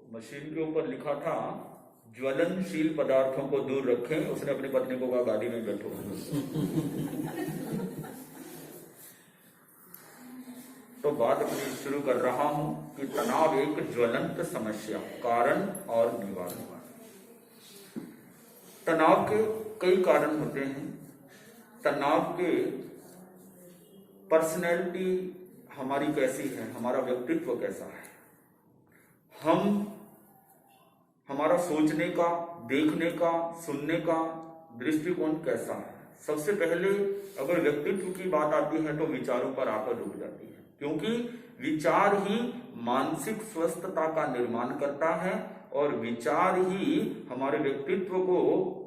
Machine के ऊपर लिखा था ज्वलनशील पदार्थों को दूर रखें। उसने अपनी पत्नी को कहा गाड़ी में बैठो। तो बात अपनी शुरू कर रहा हूं कि तनाव एक ज्वलंत समस्या, कारण और निवारण। तनाव के कई कारण होते हैं। तनाव के पर्सनैलिटी हमारी कैसी है, हमारा व्यक्तित्व कैसा है, हमारा सोचने का, देखने का, सुनने का दृष्टिकोण कैसा है। सबसे पहले अगर व्यक्तित्व की बात आती है तो विचारों पर आकर रुक जाती है, क्योंकि विचार ही मानसिक स्वस्थता का निर्माण करता है और विचार ही हमारे व्यक्तित्व को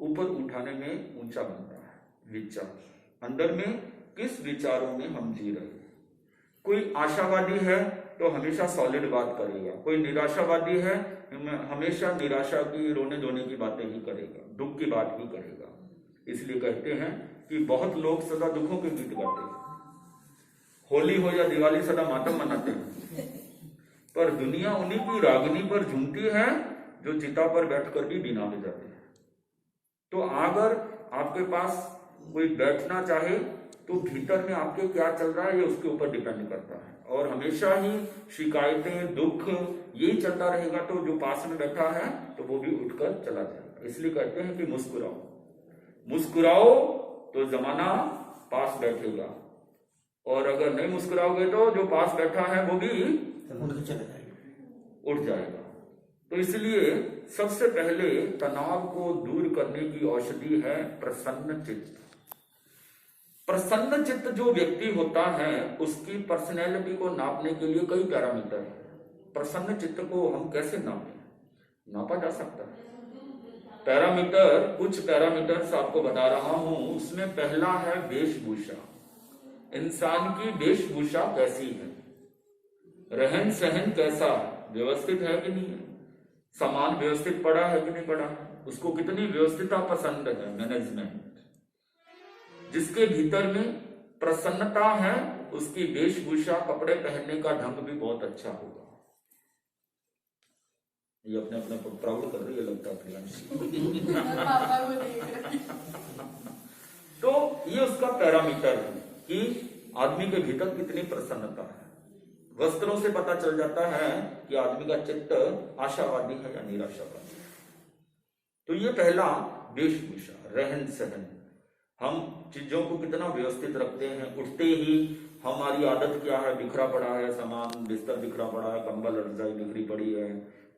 ऊपर उठाने में ऊंचा बनता है। विचार अंदर में किस विचारों में हम जी रहे हैं। कोई आशावादी है तो हमेशा सॉलिड बात करेगा, कोई निराशावादी है हमेशा निराशा की, रोने धोने की बातें ही करेगा, दुख की बात ही करेगा। इसलिए कहते हैं कि बहुत लोग सदा दुखों के गीत गाते हैं, होली हो या दिवाली सदा मातम मनाते हैं, पर दुनिया उन्हीं की रागनी पर झूमती है जो चिता पर बैठकर भी बिना में जाते हैं। तो अगर आपके पास कोई बैठना चाहे तो भीतर में आपके क्या चल रहा है ये उसके ऊपर डिपेंड करता है। और हमेशा ही शिकायतें, दुख यही चलता रहेगा तो जो पास में बैठा है तो वो भी उठकर चला जाएगा। इसलिए कहते हैं कि मुस्कुराओ, मुस्कुराओ तो जमाना पास बैठेगा, और अगर नहीं मुस्कुराओगे तो जो पास बैठा है वो भी उठ जाएगा। तो इसलिए सबसे पहले तनाव को दूर करने की औषधि है प्रसन्न चित्त। प्रसन्न चित्त जो व्यक्ति होता है उसकी पर्सनैलिटी को नापने के लिए कई पैरामीटर है। प्रसन्न चित्त को हम कैसे नापें? नापा जा सकता है। पैरामीटर, कुछ पैरामीटर्स आपको बता रहा हूं। उसमें पहला है वेशभूषा। इंसान की वेशभूषा कैसी है, रहन सहन कैसा है, व्यवस्थित है कि नहीं है, सामान व्यवस्थित पड़ा है कि नहीं पड़ा है, उसको कितनी व्यवस्थितता पसंद है, मैनेजमेंट। जिसके भीतर में प्रसन्नता है उसकी वेशभूषा, कपड़े पहनने का ढंग भी बहुत अच्छा होगा। ये अपने अपने को प्राउड कर रही है लगता है प्रियांशी। तो ये उसका पैरामीटर है कि आदमी के भीतर कितनी प्रसन्नता है। वस्त्रों से पता चल जाता है कि आदमी का चित्त आशावादी है या निराशावादी। तो ये पहला वेशभूषा, रहन सहन। हम चीजों को कितना व्यवस्थित रखते हैं। उठते ही हमारी आदत क्या है, बिखरा पड़ा है सामान, बिस्तर बिखरा पड़ा है, कंबल रजाई बिखरी पड़ी है,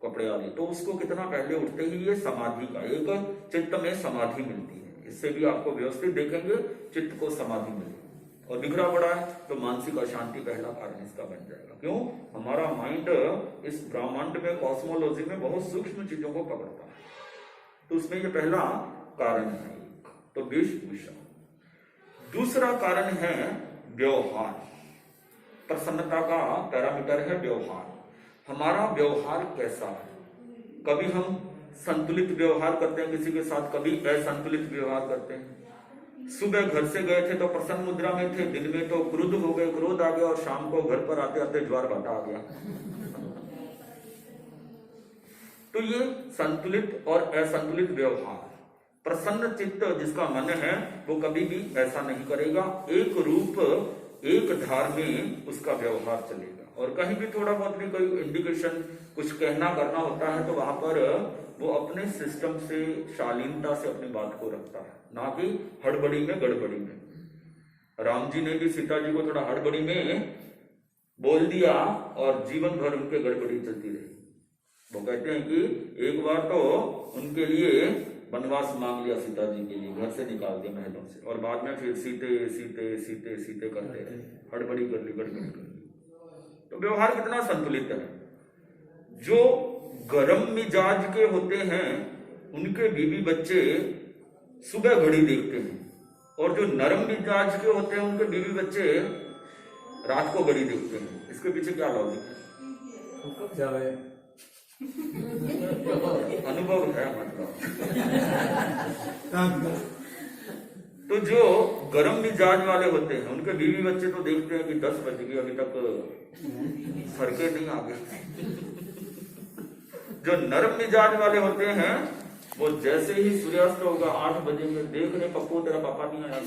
कपड़े आदि, तो उसको कितना पहले उठते ही, ये समाधि का एक चित्त में समाधि मिलती है। इससे भी आपको व्यवस्थित देखेंगे, चित्त को समाधि मिलेगी। और बिखरा पड़ा है तो मानसिक अशांति पहला कारण इसका बन जाएगा। क्यों? हमारा माइंड इस ब्रह्मांड में, कॉस्मोलॉजी में बहुत सूक्ष्म चीजों को पकड़ता है। तो उसमें ये पहला कारण है, तो वेशभूषा। दूसरा कारण है व्यवहार। प्रसन्नता का पैरामीटर है व्यवहार। हमारा व्यवहार कैसा है। कभी हम संतुलित व्यवहार करते हैं किसी के साथ, कभी असंतुलित व्यवहार करते हैं। सुबह घर से गए थे तो प्रसन्न मुद्रा में थे, दिन में तो क्रुद्ध हो गए, क्रोध आ गया, और शाम को घर पर आते आते ज्वार भाटा आ गया। तो ये संतुलित और असंतुलित व्यवहार। प्रसन्न चित्त जिसका मन है वो कभी भी ऐसा नहीं करेगा, एक रूप एक धार में उसका व्यवहार चलेगा। और कहीं भी थोड़ा बहुत भी कोई इंडिकेशन, कुछ कहना करना होता है तो वहां पर वो अपने सिस्टम से, शालीनता से अपनी बात को रखता है, ना कि हड़बड़ी में गड़बड़ी में। राम जी ने भी सीता जी को थोड़ा हड़बड़ी में बोल दिया और जीवन भर उनके गड़बड़ी चलती रही। वो कहते हैं कि एक बार तो उनके लिए वनवास मांग लिया सीता जी के लिए, घर से निकाल दिया महलों से, और बाद में फिर सीते सीते सीते सीते करते रहे, हड़बड़ी कर ली, गड़बड़ी कर ली। तो व्यवहार कितना संतुलित है। जो गरम मिजाज के होते हैं उनके बीवी बच्चे सुबह घड़ी देखते हैं, और जो नरम मिजाज के होते हैं उनके बीवी बच्चे रात को घड़ी देखते हैं। इसके पीछे क्या लॉजिक है? अनुभव है मतलब। तो जो गरम मिजाज वाले होते हैं उनके बीवी बच्चे तो देखते हैं कि 10 बज गए, अभी तक फरके नहीं आ गए। जो नरम मिजाज वाले होते हैं वो जैसे ही सूर्यास्त होगा 8 बजे में देख रहे पप्पू तेरा पापा नहीं आया।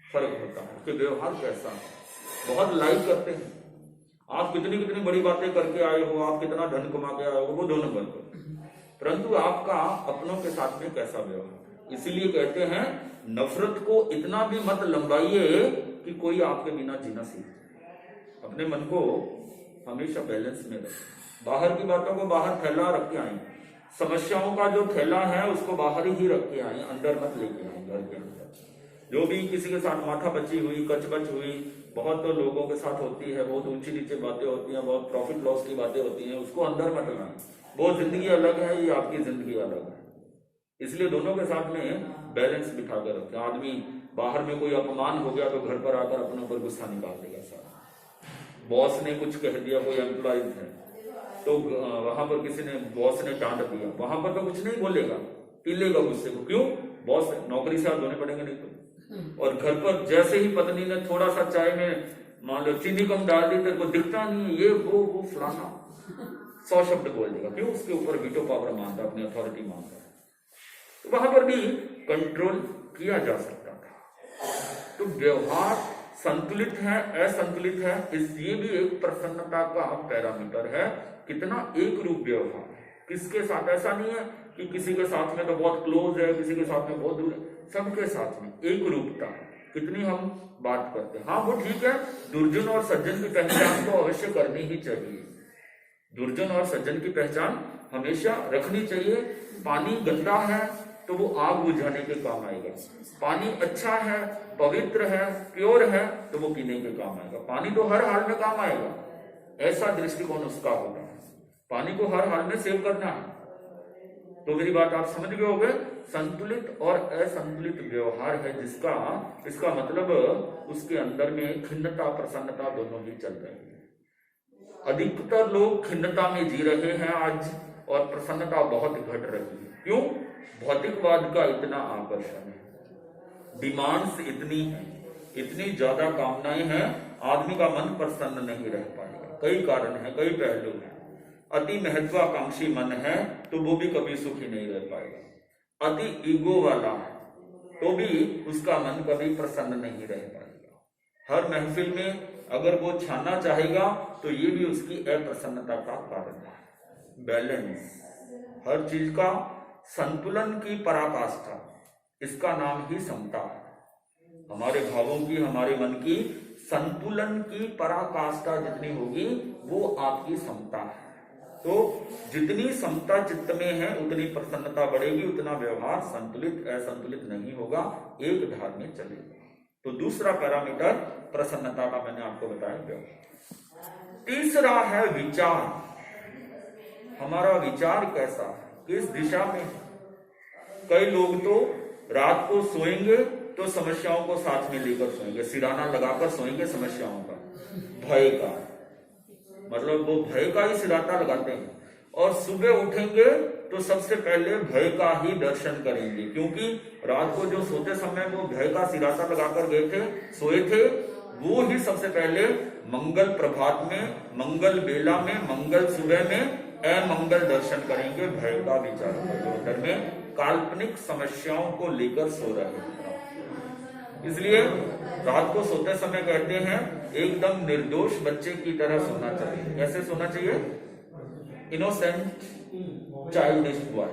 फर्क होता है कि व्यवहार कैसा है। बहुत लाइक करते हैं, आप कितनी कितनी बड़ी बातें करके आए हो, आप कितना धन कमा के आए हो, वो दोनों बात करते हैं, परंतु आपका अपनों के साथ में कैसा व्यवहार। इसीलिए कहते हैं नफरत को इतना भी मत लंबाइए कि कोई आपके बिना जीना सीखे। अपने मन को हमेशा बैलेंस में रखें, बाहर की बातों को बाहर फैला रख के आए, समस्याओं का जो थैला है उसको बाहर ही रख के आए, अंदर मत लेके आए। घर के अंदर जो भी किसी के साथ माथा बची हुई, कचकच हुई, बहुत तो लोगों के साथ होती है, बहुत ऊंची नीचे बातें होती हैं, बहुत प्रॉफिट लॉस की बातें होती हैं, उसको अंदर मत लाएं। वो जिंदगी अलग है, ये आपकी जिंदगी अलग है। इसलिए दोनों के साथ में बैलेंस बिठा कर रखें। आदमी बाहर में कोई अपमान हो गया तो घर पर आकर अपने ऊपर गुस्सा निकाल देगा सारा। बॉस ने कुछ कह दिया, कोई एम्प्लॉइज है तो वहां पर किसी ने बॉस ने डांट दिया, वहां पर तो कुछ नहीं बोलेगा, पी लेगा गुस्से को। क्यों? बॉस नौकरी से हाथ धोने पड़ेंगे नहीं तो। और घर पर जैसे ही पत्नी ने थोड़ा सा चाय में मान लो चीनी कम डाल दी, तेरे को दिखता नहीं, ये वो फलाना 100 शब्द बोल देगा। क्यों? उसके ऊपर वीटो पावर मानता, अपनी अथॉरिटी मानता है। तो वहां पर भी कंट्रोल किया जा सकता था। तो व्यवहार संतुलित है, असंतुलित है, ये भी एक प्रसन्नता का पैरामीटर है। कितना एक रूप व्यवहार, किसके साथ ऐसा नहीं है कि किसी के साथ में तो बहुत क्लोज है, किसी के साथ में बहुत दूर है, सबके साथ में एक रूपता। कितनी हम बात करते हैं, हाँ वो ठीक है, दुर्जन और सज्जन की पहचान तो अवश्य करनी ही चाहिए। दुर्जन और सज्जन की पहचान हमेशा रखनी चाहिए। पानी गंदा है तो वो आग बुझाने के काम आएगा, पानी अच्छा है, पवित्र है, प्योर है तो वो पीने के काम आएगा। पानी तो हर हाल में काम आएगा, ऐसा दृष्टिकोण उसका होगा। पानी को हर हाल में सेव करना है। तो मेरी बात आप समझ गए होंगे। संतुलित और असंतुलित व्यवहार है जिसका, इसका मतलब उसके अंदर में खिन्नता प्रसन्नता दोनों ही चल रही है। अधिकतर लोग खिन्नता में जी रहे हैं आज, और प्रसन्नता बहुत घट रही है। क्यों? भौतिकवाद का इतना आकर्षण है, डिमांड्स इतनी है, इतनी ज्यादा कामनाएं हैं, आदमी का मन प्रसन्न नहीं रह पाएगा। कई कारण है, कई पहलू हैं। अति महत्वाकांक्षी मन है तो वो भी कभी सुखी नहीं रह पाएगा। अति ईगो वाला है तो भी उसका मन कभी प्रसन्न नहीं रह पाएगा। हर महफिल में अगर वो छाना चाहेगा तो ये भी उसकी अप्रसन्नता का कारण है। बैलेंस, हर चीज का संतुलन की पराकाष्ठा, इसका नाम ही समता है। हमारे भावों की, हमारे मन की संतुलन की पराकाष्ठा जितनी होगी वो आपकी समता है। तो जितनी समता चित्त में है उतनी प्रसन्नता बढ़ेगी, उतना व्यवहार संतुलित असंतुलित नहीं होगा, एक धार में चलेगा। तो दूसरा पैरामीटर प्रसन्नता का मैंने आपको बताया व्यवहार। तीसरा है विचार। हमारा विचार कैसा है, किस दिशा में है। कई लोग तो रात को सोएंगे तो समस्याओं को साथ में लेकर सोएंगे, सिराना लगाकर सोएंगे समस्याओं का, भय का, मतलब वो भय का ही सिराता लगाते हैं। और सुबह उठेंगे तो सबसे पहले भय का ही दर्शन करेंगे, क्योंकि रात को जो सोते समय वो भय का सिराता लगाकर गए थे, सोए थे, वो ही सबसे पहले मंगल प्रभात में, मंगल बेला में, मंगल सुबह में अमंगल दर्शन करेंगे। भय का विचार जो अंदर में काल्पनिक समस्याओं को लेकर सो रहे हैं। इसलिए रात को सोते समय कहते हैं एकदम निर्दोष बच्चे की तरह सोना चाहिए। कैसे सोना चाहिए? Innocent childish boy.